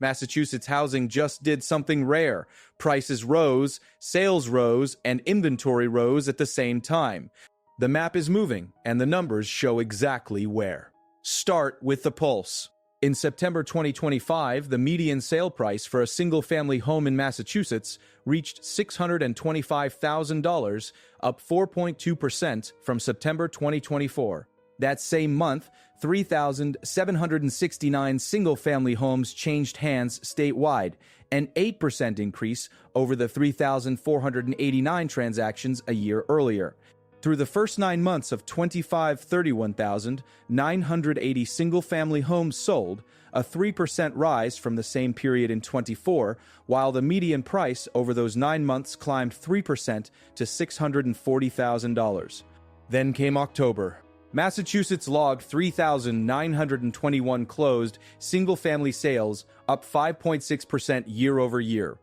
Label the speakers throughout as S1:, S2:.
S1: Massachusetts housing just did something rare. Prices rose, sales rose, and inventory rose at the same time. The map is moving, and the numbers show exactly where. Start with the pulse. In September 2025, the median sale price for a single-family home in Massachusetts reached $625,000, up 4.2% from September 2024. That same month, 3,769 single-family homes changed hands statewide, an 8% increase over the 3,489 transactions a year earlier. Through the first 9 months of 31,980 single-family homes sold, a 3% rise from the same period in 24, while the median price over those 9 months climbed 3% to $640,000. Then came October. Massachusetts logged 3,921 closed single-family sales, up 5.6% year over year.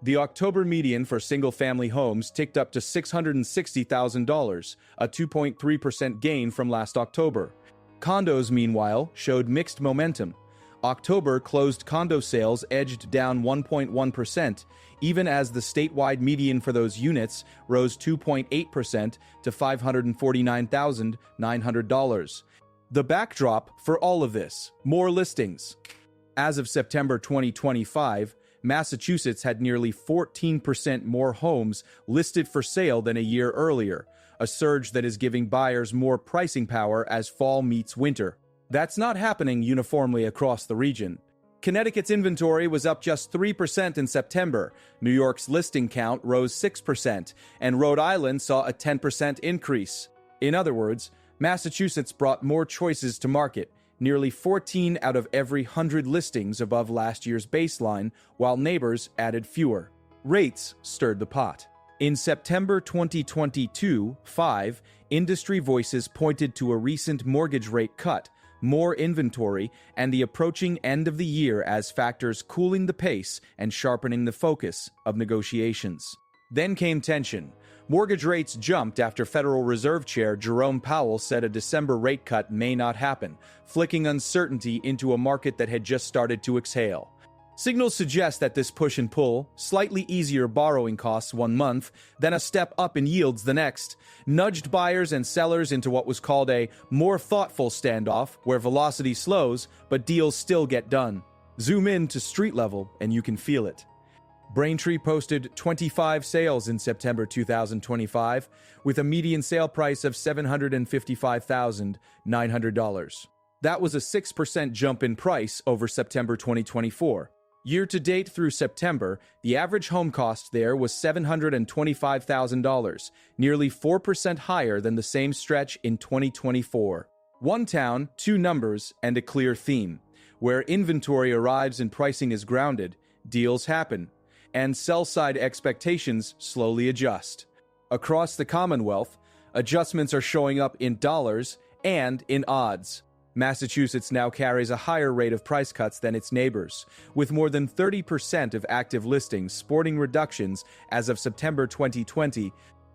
S1: The October median for single-family homes ticked up to $660,000, a 2.3% gain from last October. Condos, meanwhile, showed mixed momentum. October closed condo sales edged down 1.1%, even as the statewide median for those units rose 2.8% to $549,900. The backdrop for all of this: more listings. As of September 2025, Massachusetts had nearly 14% more homes listed for sale than a year earlier, a surge that is giving buyers more pricing power as fall meets winter. That's not happening uniformly across the region. Connecticut's inventory was up just 3% in September, New York's listing count rose 6%, and Rhode Island saw a 10% increase. In other words, Massachusetts brought more choices to market, nearly 14 out of every 100 listings above last year's baseline, while neighbors added fewer. Rates stirred the pot. In September 2022-5, industry voices pointed to a recent mortgage rate cut, more inventory, and the approaching end of the year as factors cooling the pace and sharpening the focus of negotiations. Then came tension. Mortgage rates jumped after Federal Reserve Chair Jerome Powell said a December rate cut may not happen, flicking uncertainty into a market that had just started to exhale. Signals suggest that this push and pull, slightly easier borrowing costs one month, then a step up in yields the next, nudged buyers and sellers into what was called a more thoughtful standoff, where velocity slows, but deals still get done. Zoom in to street level, and you can feel it. Braintree posted 25 sales in September 2025, with a median sale price of $755,900. That was a 6% jump in price over September 2024. Year-to-date through September, the average home cost there was $725,000, nearly 4% higher than the same stretch in 2024. One town, two numbers, and a clear theme. Where inventory arrives and pricing is grounded, deals happen, and sell-side expectations slowly adjust. Across the Commonwealth, adjustments are showing up in dollars and in odds. Massachusetts now carries a higher rate of price cuts than its neighbors, with more than 30% of active listings sporting reductions as of September 2020.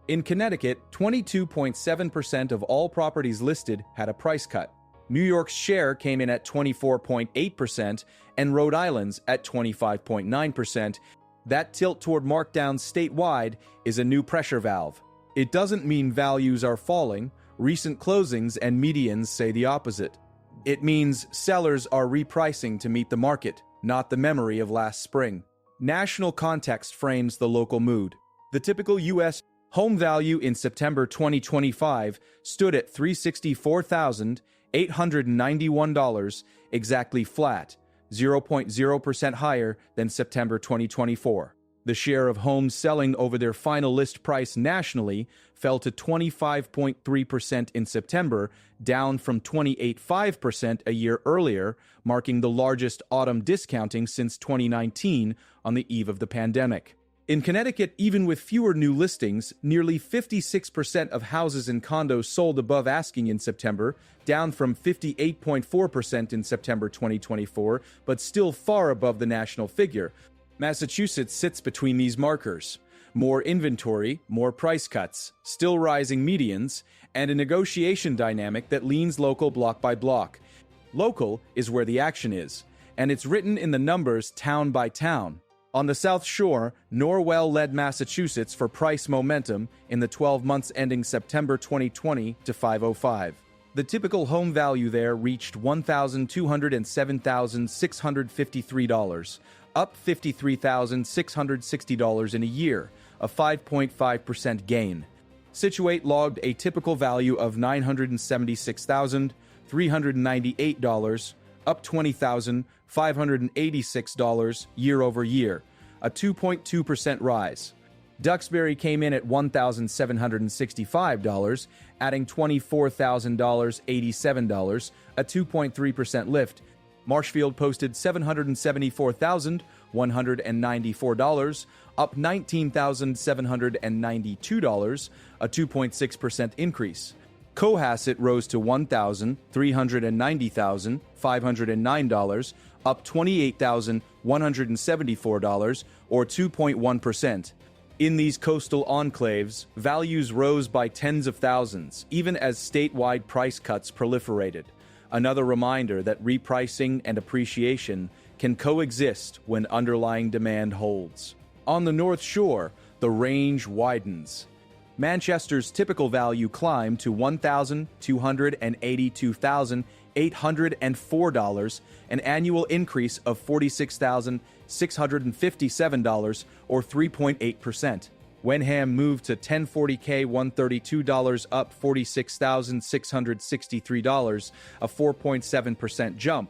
S1: In Connecticut, 22.7% of all properties listed had a price cut. New York's share came in at 24.8% and Rhode Island's at 25.9%. That tilt toward markdowns statewide is a new pressure valve. It doesn't mean values are falling. Recent closings and medians say the opposite. It means sellers are repricing to meet the market, not the memory of last spring. National context frames the local mood. The typical U.S. home value in September 2025 stood at $364,891, exactly flat, 0.0% higher than September 2024. The share of homes selling over their final list price nationally fell to 25.3% in September, down from 28.5% a year earlier, marking the largest autumn discounting since 2019 on the eve of the pandemic. In Connecticut, even with fewer new listings, nearly 56% of houses and condos sold above asking in September, down from 58.4% in September 2024, but still far above the national figure. Massachusetts sits between these markers. More inventory, more price cuts, still rising medians, and a negotiation dynamic that leans local block by block. Local is where the action is, and it's written in the numbers town by town. On the South Shore, Norwell led Massachusetts for price momentum in the 12 months ending September 2020 to 505. The typical home value there reached $1,207,653, up $53,660 in a year, a 5.5% gain. Situate logged a typical value of $976,398, up $20,586 year over year, a 2.2% rise. Duxbury came in at $1,765, adding $24,087, a 2.3% lift. Marshfield posted $774,194, up $19,792, a 2.6% increase. Cohasset rose to $1,390,509, up $28,174, or 2.1%. In these coastal enclaves, values rose by tens of thousands, even as statewide price cuts proliferated. Another reminder that repricing and appreciation can coexist when underlying demand holds. On the North Shore, the range widens. Manchester's typical value climbed to $1,282,804, an annual increase of $46,657, or 3.8%. Wenham moved to $1040K132, up $46,663, a 4.7% jump.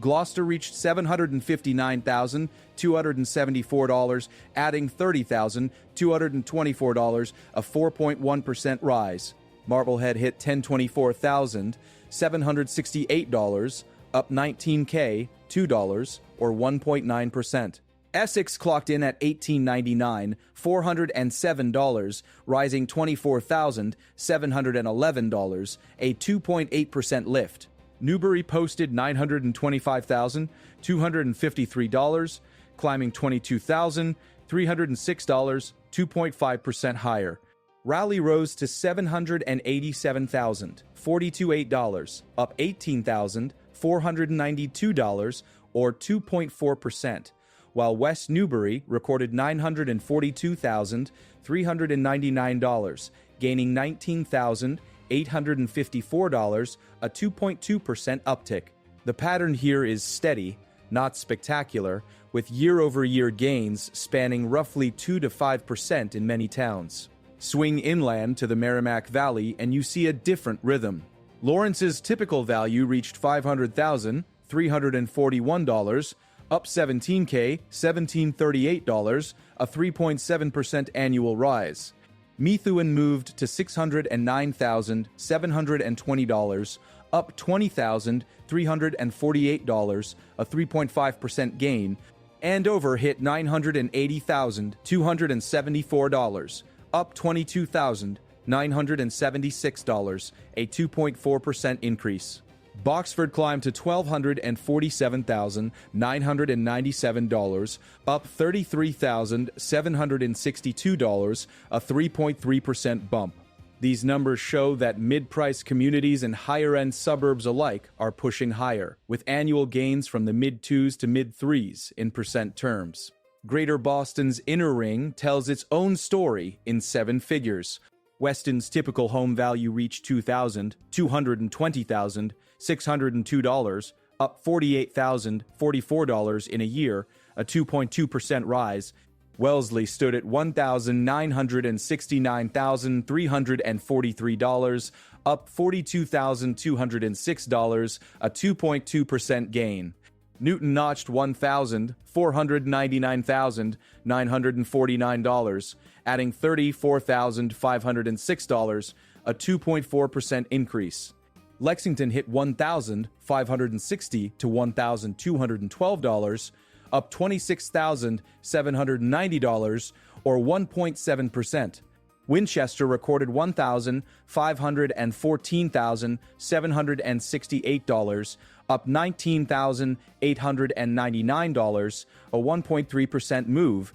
S1: Gloucester reached $759,274, adding $30,224, a 4.1% rise. Marblehead hit $1024,768, up $19K, $2, or 1.9%. Essex clocked in at $1899, $407, rising $24,711, a 2.8% lift. Newbury posted $925,253, climbing $22,306, 2.5% higher. Raleigh rose to $787,042, up $18,492, or 2.4%, while West Newbury recorded $942,399, gaining $19,854, a 2.2% uptick. The pattern here is steady, not spectacular, with year-over-year gains spanning roughly 2 to 5% in many towns. Swing inland to the Merrimack Valley and you see a different rhythm. Lawrence's typical value reached $500,341, up $17K, $1,738, a 3.7% annual rise. Methuen moved to $609,720, up $20,348, a 3.5% gain. Andover hit $980,274, up $22,976, a 2.4% increase. Boxford climbed to $1,247,997, up $33,762, a 3.3% bump. These numbers show that mid-price communities and higher-end suburbs alike are pushing higher, with annual gains from the mid-2s to mid-3s in percent terms. Greater Boston's inner ring tells its own story in 7 figures. Weston's typical home value reached $2,220,602, up $48,044 in a year, a 2.2% rise. Wellesley stood at $1,969,343, up $42,206, a 2.2% gain. Newton notched $1,499,949, adding $34,506, a 2.4% increase. Lexington hit $1,560 to $1,212, up $26,790, or 1.7%. Winchester recorded $1,514,768, up $19,899, a 1.3% move.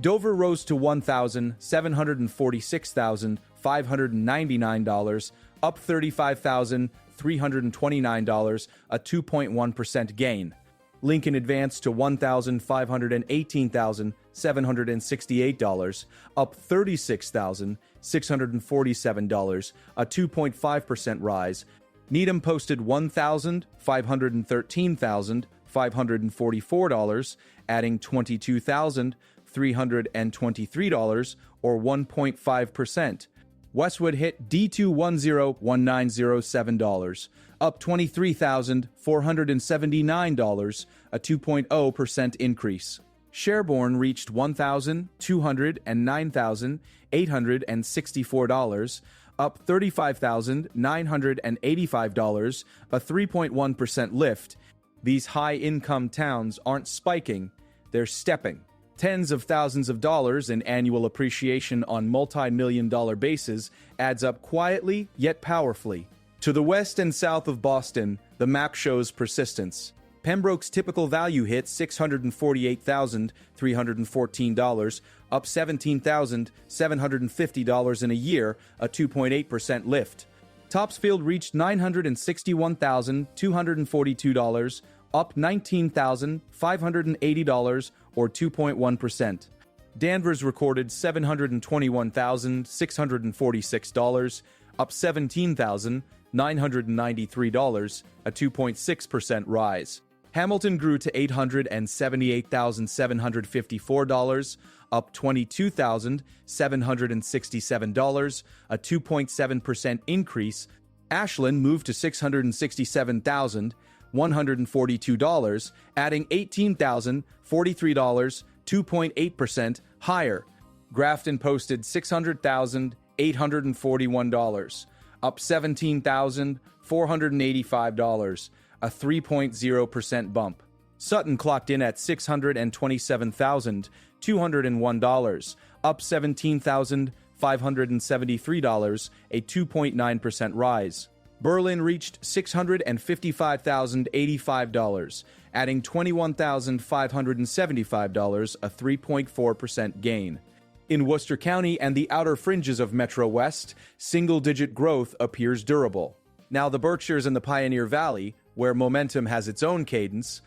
S1: Dover rose to $1,746,599, up $35,329, a 2.1% gain. Lincoln advanced to $1,518,768, up $36,647, a 2.5% rise. Needham posted $1,513,544, adding $22,323, or 1.5%. Westwood hit D210,190,7, up $23,479, a 2.0% increase. Sherborne reached $1,209,864, up $35,985, a 3.1% lift. These high-income towns aren't spiking, they're stepping. Tens of thousands of dollars in annual appreciation on multi-million-dollar bases adds up quietly yet powerfully. To the west and south of Boston, the map shows persistence. Pembroke's typical value hit $648,314, up $17,750 in a year, a 2.8% lift. Topsfield reached $961,242, up $19,580, or 2.1%. Danvers recorded $721,646, up $17,993, a 2.6% rise. Hamilton grew to $878,754, up $22,767, a 2.7% increase. Ashland moved to $667,142, adding $18,043, 2.8% higher. Grafton posted $600,841, up $17,485, a 3.0% bump. Sutton clocked in at $627,201, up $17,573, a 2.9% rise. Berlin reached $655,085, adding $21,575, a 3.4% gain. In Worcester County and the outer fringes of Metro West, single-digit growth appears durable. Now the Berkshires and the Pioneer Valley, where momentum has its own cadence,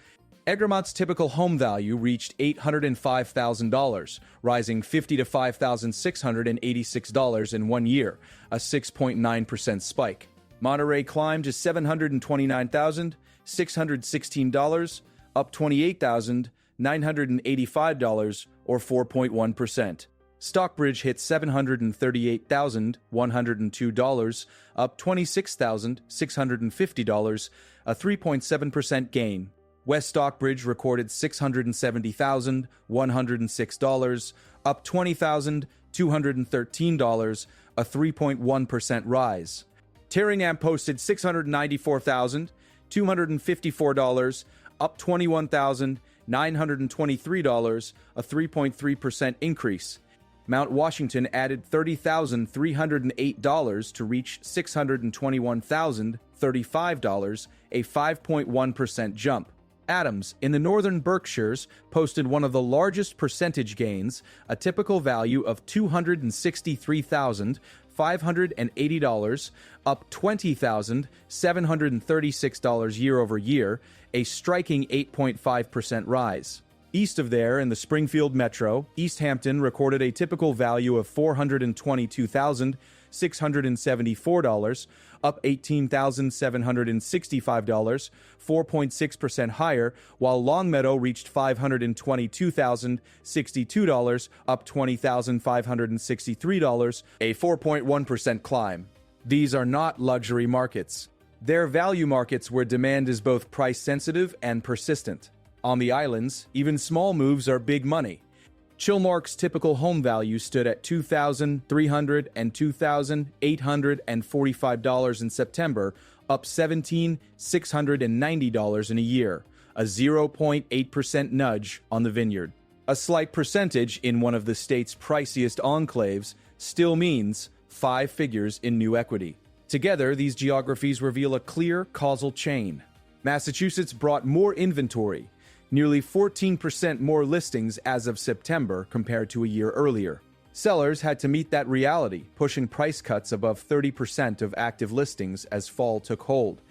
S1: Egremont's typical home value reached $805,000, rising $50 to $5,686 in 1 year, a 6.9% spike. Monterey climbed to $729,616, up $28,985, or 4.1%. Stockbridge hit $738,102, up $26,650, a 3.7% gain. West Stockbridge recorded $670,106, up $20,213, a 3.1% rise. Terringham posted $694,254, up $21,923, a 3.3% increase. Mount Washington added $30,308 to reach $621,035, a 5.1% jump. Adams, in the northern Berkshires, posted one of the largest percentage gains, a typical value of $263,580, up $20,736 year over year, a striking 8.5% rise. East of there, in the Springfield Metro, Easthampton recorded a typical value of $422,674, up $18,765, 4.6% higher, while Longmeadow reached $522,062, up $20,563, a 4.1% climb. These are not luxury markets. They're value markets where demand is both price-sensitive and persistent. On the islands, even small moves are big money. Chilmark's typical home value stood at $2,300 and $2,845 in September, up $17,690 in a year, a 0.8% nudge on the Vineyard. A slight percentage in one of the state's priciest enclaves still means 5 figures in new equity. Together, these geographies reveal a clear causal chain. Massachusetts brought more inventory, nearly 14% more listings as of September compared to a year earlier. Sellers had to meet that reality, pushing price cuts above 30% of active listings as fall took hold.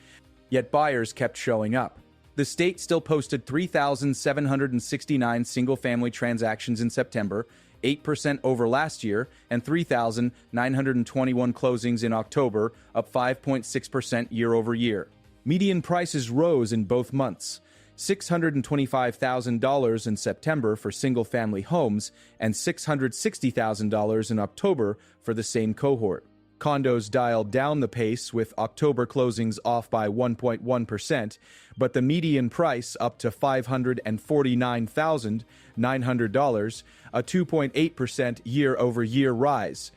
S1: Yet buyers kept showing up. The The state still posted 3,769 single-family transactions in September, 8% over last year, and 3,921 closings in October, up 5.6% year-over-year. Median prices rose in both months. $625,000 in September for single-family homes and $660,000 in October for the same cohort. Condos dialed down the pace, with October closings off by 1.1%, but the median price up to $549,900, a 2.8% year-over-year rise.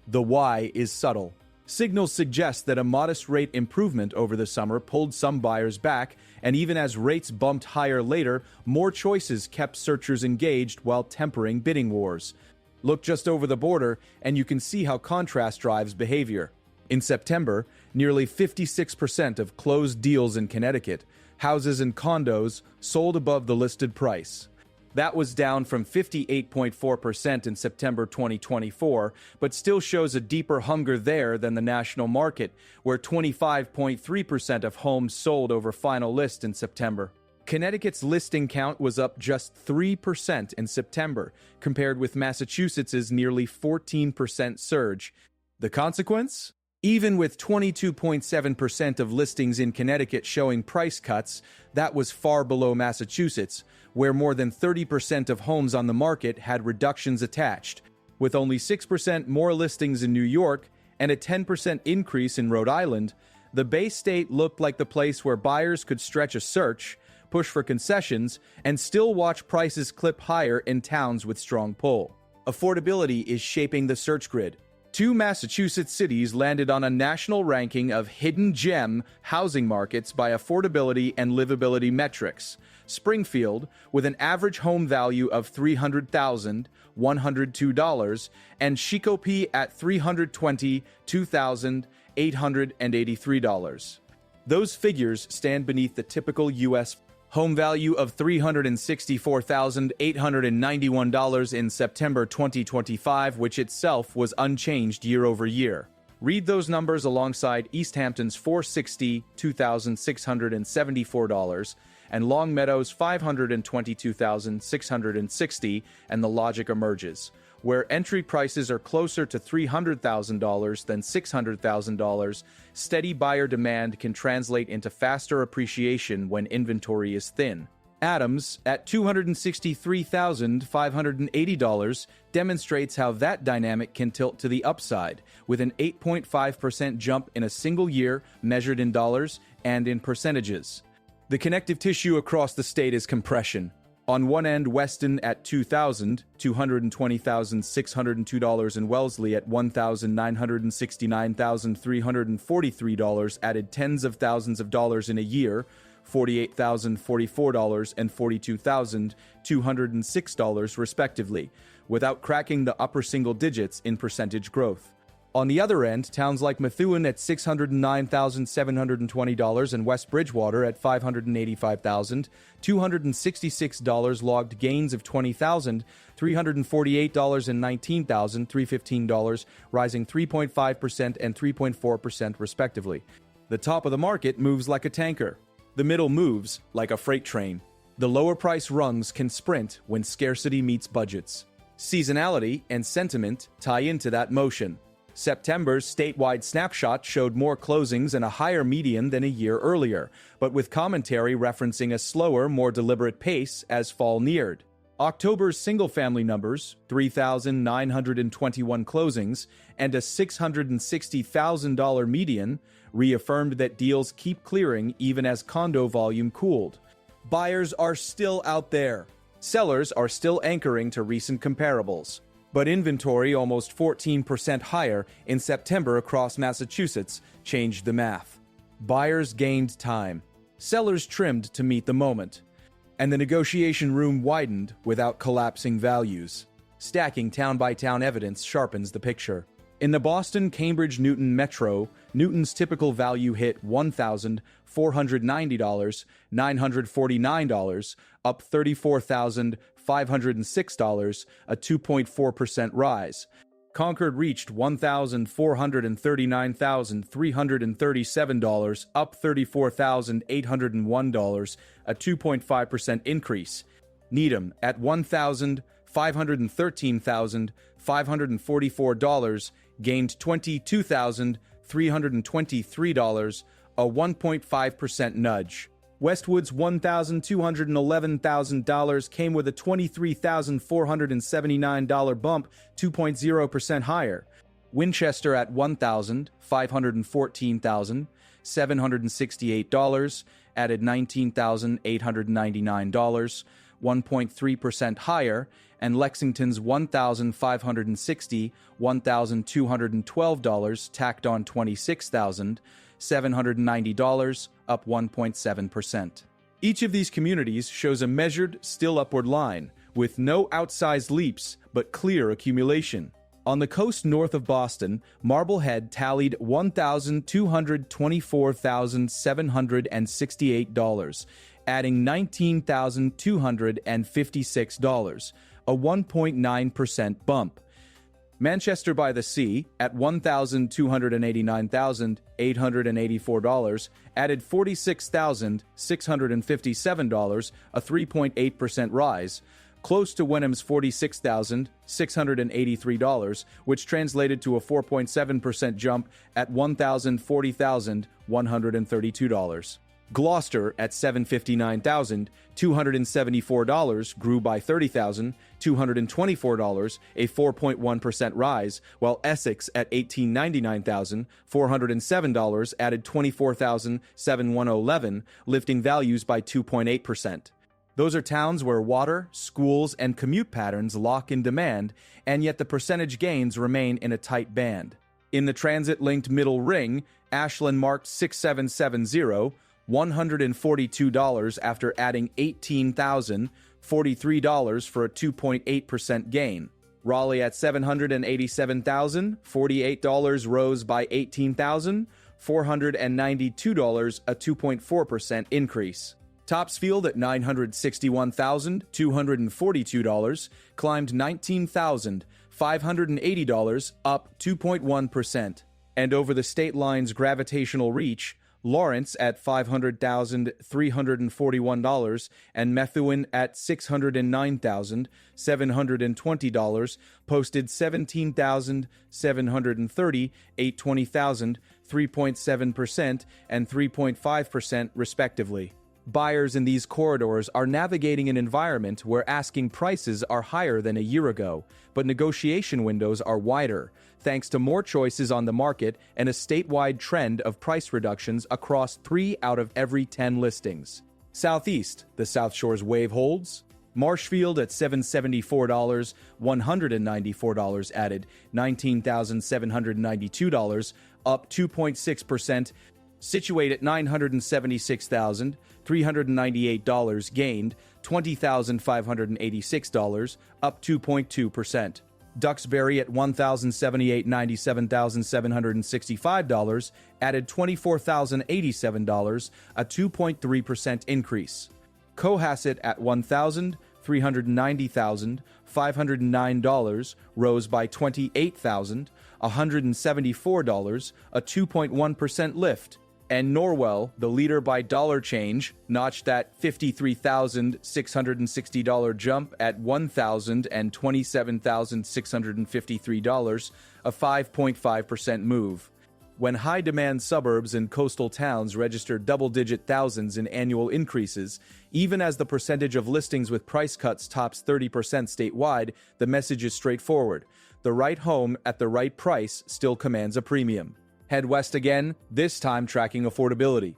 S1: The why is subtle. Signals suggest that a modest rate improvement over the summer pulled some buyers back, and even as rates bumped higher later, more choices kept searchers engaged while tempering bidding wars. Look just over the border, and you can see how contrast drives behavior. In September, nearly 56% of closed deals in Connecticut, houses and condos, sold above the listed price. That was down from 58.4% in September 2024, but still shows a deeper hunger there than the national market, where 25.3% of homes sold over final list in September. Connecticut's listing count was up just 3% in September, compared with Massachusetts's nearly 14% surge. The consequence? Even with 22.7% of listings in Connecticut showing price cuts, that was far below Massachusetts, where more than 30% of homes on the market had reductions attached. With only 6% more listings in New York and a 10% increase in Rhode Island, the Bay State looked like the place where buyers could stretch a search, push for concessions, and still watch prices clip higher in towns with strong pull. Affordability is shaping the search grid. 2 Massachusetts cities landed on a national ranking of hidden gem housing markets by affordability and livability metrics. Springfield, with an average home value of $300,102, and Shakopee at $322,883. Those figures stand beneath the typical U.S. home value of $364,891 in September 2025, which itself was unchanged year-over-year. Read those numbers alongside Easthampton's $462,674 and Longmeadow's $522,660, and the logic emerges. Where entry prices are closer to $300,000 than $600,000, steady buyer demand can translate into faster appreciation when inventory is thin. Adams, at $263,580, demonstrates how that dynamic can tilt to the upside, with an 8.5% jump in a single year measured in dollars and in percentages. The connective tissue across the state is compression. On one end, Weston at $220,602 and Wellesley at $1,969,343 added tens of thousands of dollars in a year, $48,044 and $42,206 respectively, without cracking the upper single digits in percentage growth. On the other end, towns like Methuen at $609,720 and West Bridgewater at $585,266 logged gains of $20,348 and $19,315, rising 3.5% and 3.4% respectively. The top of the market moves like a tanker. The middle moves like a freight train. The lower price rungs can sprint when scarcity meets budgets. Seasonality and sentiment tie into that motion. September's statewide snapshot showed more closings and a higher median than a year earlier, but with commentary referencing a slower, more deliberate pace as fall neared. October's single-family numbers, 3,921 closings, and a $660,000 median, reaffirmed that deals keep clearing even as condo volume cooled. Buyers are still out there. Sellers are still anchoring to recent comparables. But inventory, almost 14% higher in September across Massachusetts, changed the math. Buyers gained time. Sellers trimmed to meet the moment. And the negotiation room widened without collapsing values. Stacking town-by-town evidence sharpens the picture. In the Boston-Cambridge-Newton metro, Newton's typical value hit $1,490, $949, up $34,506, a 2.4% rise. Concord reached $1,439,337, up $34,801, a 2.5% increase. Needham at $1,513,544, gained $22,323, a 1.5% nudge. Westwood's $1,211,000 came with a $23,479 bump, 2.0% higher. Winchester at $1,514,768 added $19,899, 1.3% higher, and Lexington's $1,560,1,212 tacked on $26,790, up 1.7%. Each of these communities shows a measured, still upward line, with no outsized leaps but clear accumulation. On the coast north of Boston, Marblehead tallied $1,224,768, adding $19,256, a 1.9% bump. Manchester by the Sea, at $1,289,884, added $46,657, a 3.8% rise, close to Wenham's $46,683, which translated to a 4.7% jump at $1,040,132. Gloucester at $759,274 grew by $30,224, a 4.1% rise, while Essex at $1,899,407 added $24,711, lifting values by 2.8%. Those are towns where water, schools, and commute patterns lock in demand, and yet the percentage gains remain in a tight band. In the transit-linked Middle Ring, Ashland marked 6770, $142 after adding $18,043 for a 2.8% gain. Raleigh at $787,048 rose by $18,492, a 2.4% increase. Topsfield at $961,242 climbed $19,580, up 2.1%. And over the state line's gravitational reach, Lawrence at $500,341 and Methuen at $609,720 posted $17,730, $820,000, 3.7% and 3.5% respectively. Buyers in these corridors are navigating an environment where asking prices are higher than a year ago, but negotiation windows are wider, thanks to more choices on the market and a statewide trend of price reductions across 3 out of every 10 listings. Southeast, the South Shore's wave holds. Marshfield at $774, $194 added $19,792, up 2.6%. Situate at $976,398 gained $20,586, up 2.2%. Duxbury at $1,078,97,765 added $24,087, a 2.3% increase. Cohasset at $1,390,509 rose by $28,174, a 2.1% lift. And Norwell, the leader by dollar change, notched that $53,660 jump at $1,027,653, a 5.5% move. When high-demand suburbs and coastal towns registered double-digit thousands in annual increases, even as the percentage of listings with price cuts tops 30% statewide, the message is straightforward. The right home at the right price still commands a premium. Head west again, this time tracking affordability.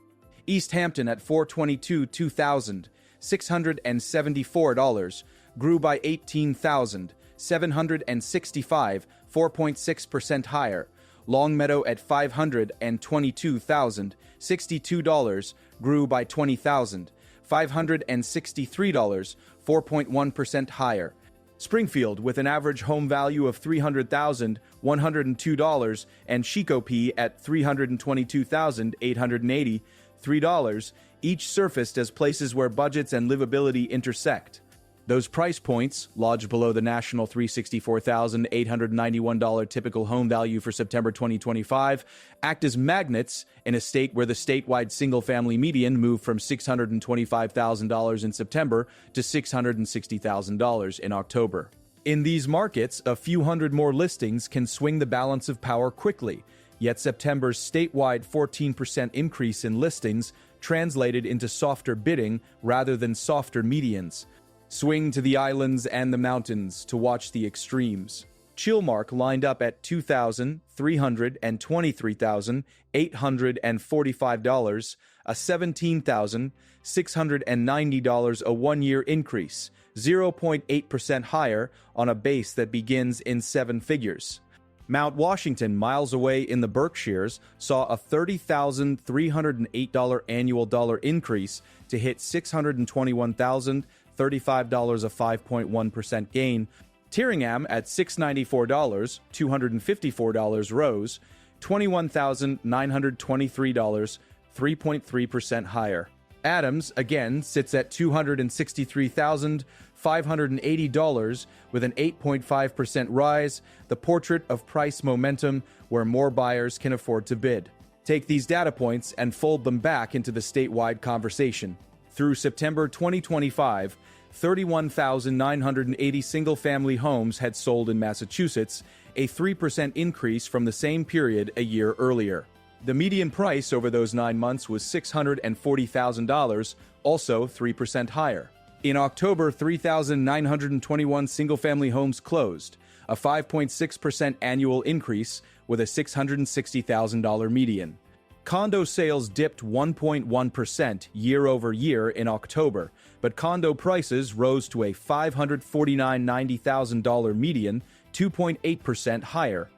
S1: Easthampton at $422,200, $674, grew by $18,765, 4.6% higher. Longmeadow at $522,000, $62, grew by $20,000, $563, 4.1% higher. Springfield, with an average home value of $300,102, and Shakopee at $322,880, $3, each surfaced as places where budgets and livability intersect. Those price points, lodged below the national $364,891 typical home value for September 2025, act as magnets in a state where the statewide single-family median moved from $625,000 in September to $660,000 in October. In these markets, a few hundred more listings can swing the balance of power quickly, yet September's statewide 14% increase in listings translated into softer bidding rather than softer medians. Swing to the islands and the mountains to watch the extremes. Chilmark lined up at $2,300 and $23,845, a $17,690 a one-year increase, 0.8% higher on a base that begins in seven figures. Mount Washington, miles away in the Berkshires, saw a $30,308 annual dollar increase to hit $621,035, a 5.1% gain. Tyringham at $694, $254 rose, $21,923, 3.3% higher. Adams, again, sits at $263,580 with an 8.5% rise, the portrait of price momentum where more buyers can afford to bid. Take these data points and fold them back into the statewide conversation. Through September 2025, 31,980 single-family homes had sold in Massachusetts, a 3% increase from the same period a year earlier. The median price over those 9 months was $640,000, also 3% higher. In October, 3,921 single-family homes closed, a 5.6% annual increase with a $660,000 median. Condo sales dipped 1.1% year-over-year in October, but condo prices rose to a $549,090 median, 2.8% higher.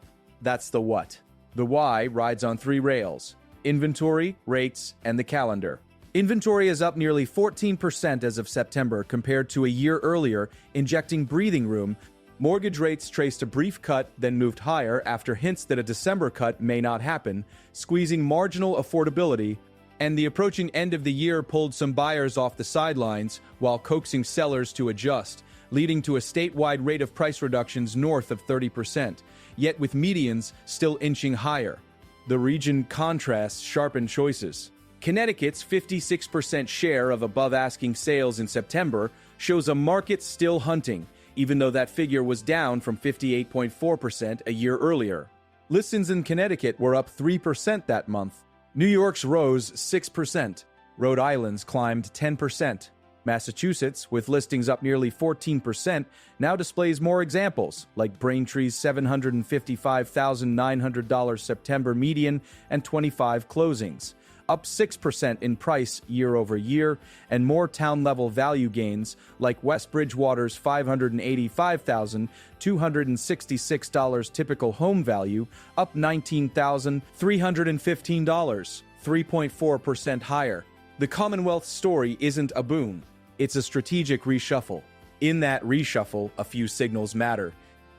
S1: That's the what. The why rides on three rails: inventory, rates, and the calendar. Inventory is up nearly 14% as of September compared to a year earlier, injecting breathing room. Mortgage rates traced a brief cut, then moved higher after hints that a December cut may not happen, squeezing marginal affordability, and the approaching end of the year pulled some buyers off the sidelines while coaxing sellers to adjust, leading to a statewide rate of price reductions north of 30%, yet with medians still inching higher. The region contrasts sharpened choices. Connecticut's 56% share of above-asking sales in September shows a market still hunting, even though that figure was down from 58.4% a year earlier. Listings in Connecticut were up 3% that month. New York's rose 6%. Rhode Island's climbed 10%. Massachusetts, with listings up nearly 14%, now displays more examples, like Braintree's $755,900 September median and 25 closings, up 6% in price year over year, and more town-level value gains, like West Bridgewater's $585,266 typical home value, up $19,315, 3.4% higher. The Commonwealth's story isn't a boom. It's a strategic reshuffle. In that reshuffle, a few signals matter.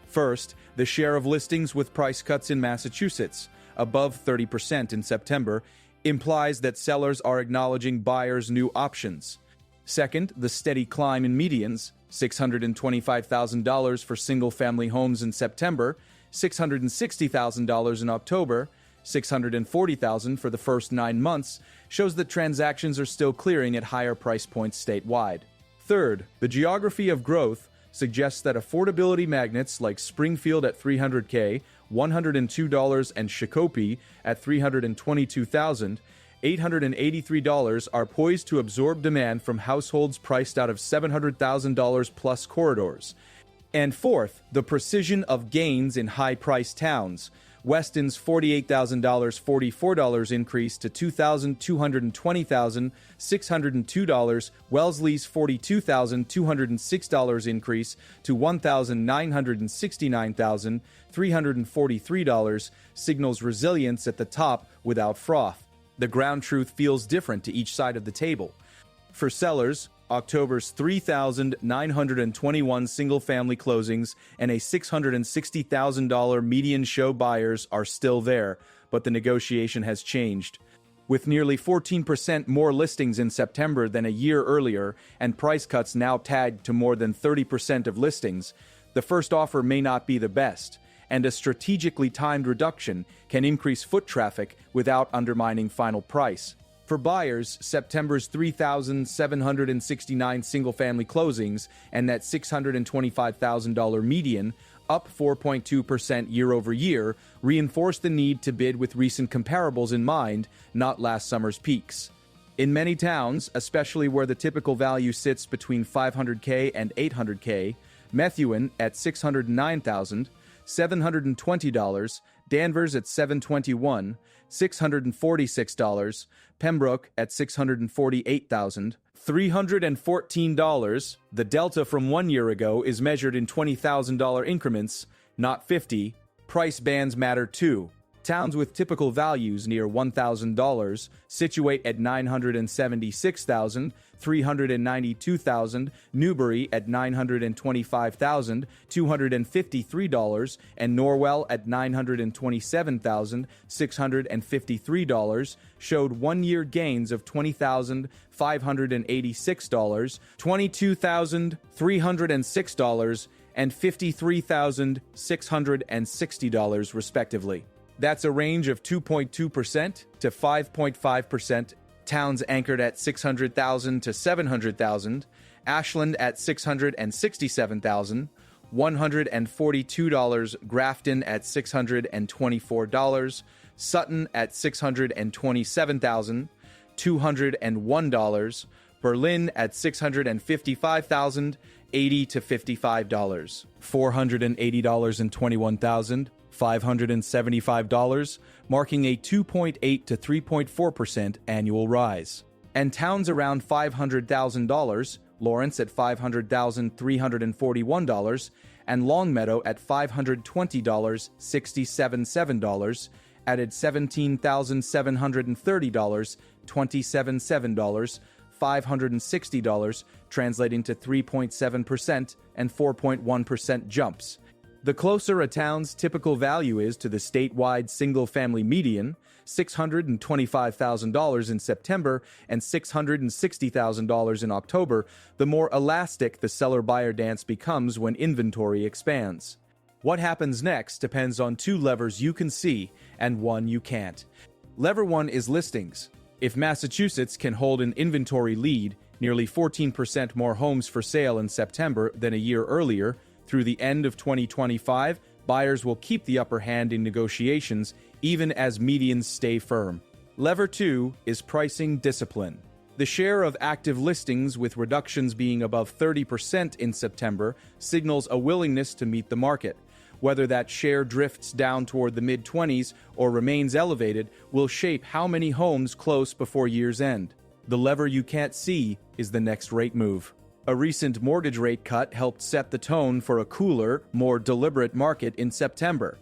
S1: First, the share of listings with price cuts in Massachusetts, above 30% in September, implies that sellers are acknowledging buyers' new options. Second, the steady climb in medians, $625,000 for single-family homes in September, $660,000 in October, $640,000 for the first 9 months, shows that transactions are still clearing at higher price points statewide. Third, the geography of growth suggests that affordability magnets like Springfield at $300K, $102, and Shakopee at $322,883 are poised to absorb demand from households priced out of $700,000 plus corridors. And fourth, the precision of gains in high-priced towns. Weston's $48,000 $44 increase to $2,220,602, Wellesley's $42,206 increase to $1,969,343 signals resilience at the top without froth. The ground truth feels different to each side of the table. For sellers, October's 3,921 single-family closings and a $660,000 median show buyers are still there, but the negotiation has changed. With nearly 14% more listings in September than a year earlier and price cuts now tagged to more than 30% of listings, the first offer may not be the best, and a strategically timed reduction can increase foot traffic without undermining final price. For buyers, September's 3,769 single-family closings and that $625,000 median, up 4.2% year-over-year, reinforce the need to bid with recent comparables in mind, not last summer's peaks. In many towns, especially where the typical value sits between $500K and $800K, Methuen at $609,000, $720, Danvers at $721, $646, Pembroke at $648,000, $314. The delta from 1 year ago is measured in $20,000 increments, not 50. Price bands matter too. Towns with typical values near $1,000 situate at $976,000, $392,000, Newbury at $925,000, $253, and Norwell at $927,653 showed one-year gains of $20,586, $22,306, and $53,660 respectively. That's a range of 2.2% to 5.5%. Towns anchored at $600,000 to $700,000, Ashland at $667,000, $142, Grafton at $624, Sutton at $627,000, $201, Berlin at $655,000, $80 to $55, $480 and $21,575, marking a 2.8 to 3.4% annual rise. And towns around $500,000, Lawrence at $500,341, and Longmeadow at $520, $67.7, added $17,730, $27.7, $560, translating to 3.7% and 4.1% jumps. The closer a town's typical value is to the statewide single-family median, $625,000 in September and $660,000 in October, the more elastic the seller-buyer dance becomes when inventory expands. What happens next depends on two levers you can see and one you can't. Lever one is listings. If Massachusetts can hold an inventory lead, nearly 14% more homes for sale in September than a year earlier, through the end of 2025, buyers will keep the upper hand in negotiations even as medians stay firm. Lever 2 is pricing discipline. The share of active listings with reductions being above 30% in September signals a willingness to meet the market. Whether that share drifts down toward the mid-20s or remains elevated will shape how many homes close before year's end. The lever you can't see is the next rate move. A recent mortgage rate cut helped set the tone for a cooler, more deliberate market in September.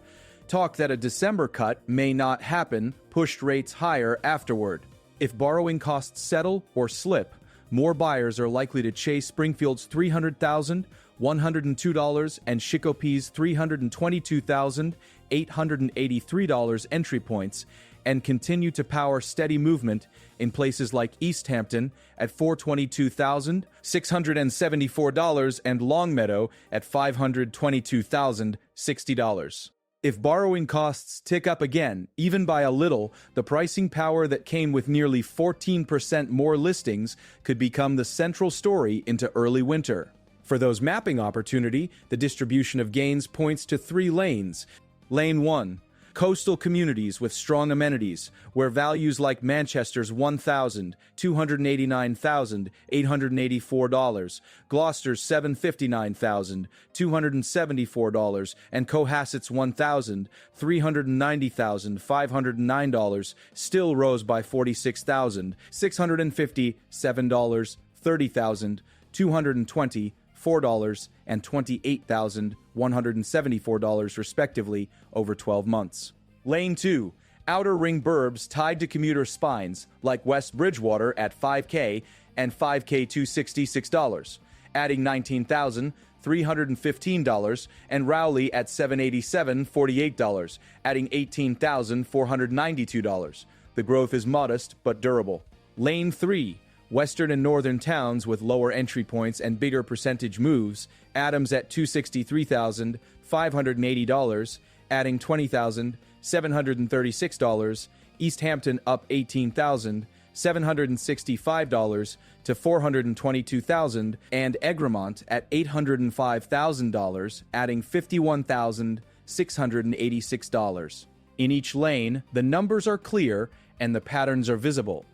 S1: Talk that a December cut may not happen pushed rates higher afterward. If borrowing costs settle or slip, more buyers are likely to chase Springfield's $300,102 and Shicopee's $322,883 entry points, and continue to power steady movement in places like Easthampton at $422,674 and Longmeadow at $522,060. If borrowing costs tick up again, even by a little, the pricing power that came with nearly 14% more listings could become the central story into early winter. For those mapping opportunity, the distribution of gains points to 3 lanes. Lane 1. Coastal communities with strong amenities, where values like Manchester's $1,289,884, Gloucester's $759,274, and Cohasset's $1,390,509 still rose by $46,657, $30,220, $4, and $28,174 respectively over 12 months. Lane 2. Outer ring burbs tied to commuter spines like West Bridgewater at $5K and $5K266, adding $19,315, and Rowley at $787.48, adding $18,492. The growth is modest but durable. Lane 3. Western and northern towns with lower entry points and bigger percentage moves. Adams at $263,580, adding $20,736. Easthampton up $18,765 to $422,000, and Egremont at $805,000, adding $51,686. In each lane, the numbers are clear and the patterns are visible.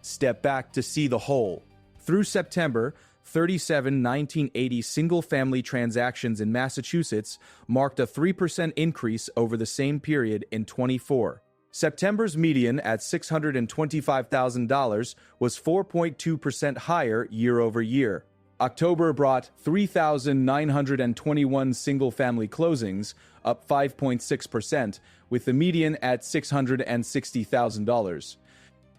S1: Step back to see the whole. Through September, 37 1980 single-family transactions in Massachusetts marked a 3% increase over the same period in 24. September's median at $625,000 was 4.2% higher year over year. October brought 3,921 single-family closings, up 5.6%, with the median at $660,000.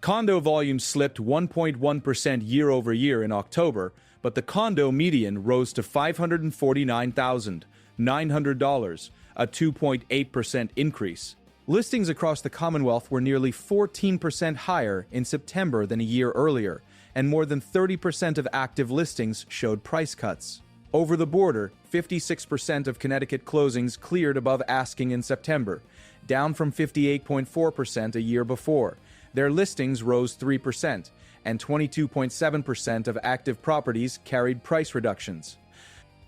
S1: Condo volume slipped 1.1% year over year in October, but the condo median rose to $549,900, a 2.8% increase. Listings across the Commonwealth were nearly 14% higher in September than a year earlier, and more than 30% of active listings showed price cuts. Over the border, 56% of Connecticut closings cleared above asking in September, down from 58.4% a year before. Their listings rose 3%, and 22.7% of active properties carried price reductions.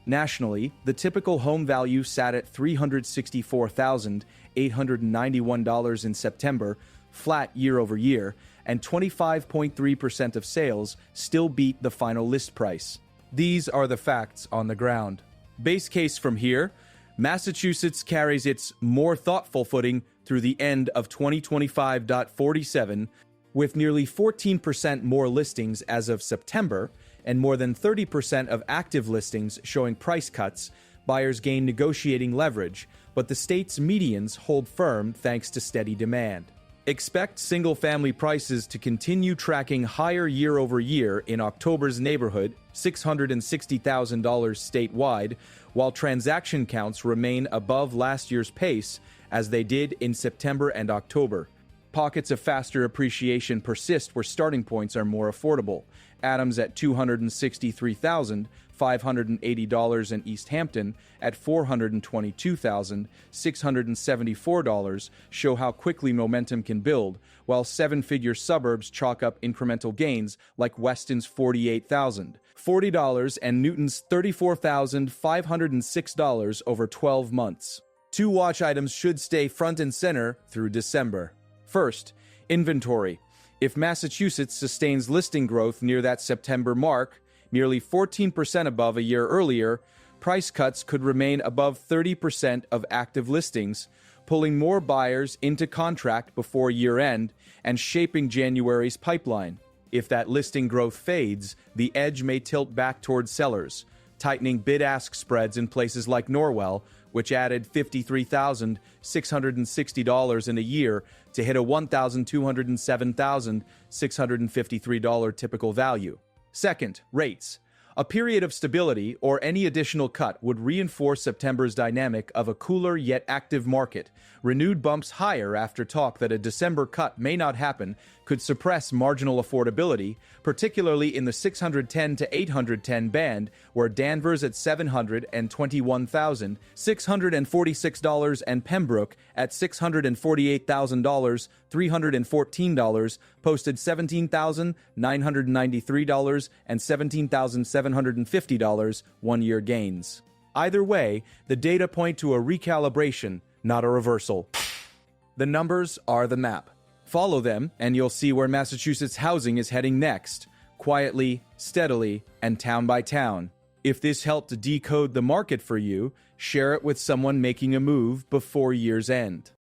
S1: Nationally, the typical home value sat at $364,891 in September, flat year over year, and 25.3% of sales still beat the final list price. These are the facts on the ground. Base case from here, Massachusetts carries its more thoughtful footing through the end of 2025.47, with nearly 14% more listings as of September, and more than 30% of active listings showing price cuts. Buyers gain negotiating leverage, but the state's medians hold firm thanks to steady demand. Expect single-family prices to continue tracking higher year over year in October's neighborhood, $660,000 statewide, while transaction counts remain above last year's pace, as they did in September and October. Pockets of faster appreciation persist where starting points are more affordable. Adams at $263,580 in Easthampton at $422,674 show how quickly momentum can build, while seven-figure suburbs chalk up incremental gains like Weston's $48,040 and Newton's $34,506 over 12 months. Two watch items should stay front and center through December. First, inventory. If Massachusetts sustains listing growth near that September mark, nearly 14% above a year earlier, price cuts could remain above 30% of active listings, pulling more buyers into contract before year-end and shaping January's pipeline. If that listing growth fades, the edge may tilt back towards sellers, tightening bid-ask spreads in places like Norwell, which added $53,660 in a year to hit a $1,207,653 typical value. Second, rates. A period of stability or any additional cut would reinforce September's dynamic of a cooler yet active market. Renewed bumps higher after talk that a December cut may not happen could suppress marginal affordability, particularly in the 610 to 810 band, where Danvers at $721,646 and Pembroke at $648,000, $314 posted $17,993 and $17,750 one-year gains. Either way, the data point to a recalibration, not a reversal. The numbers are the map. Follow them, and you'll see where Massachusetts housing is heading next, quietly, steadily, and town by town. If this helped to decode the market for you, share it with someone making a move before year's end.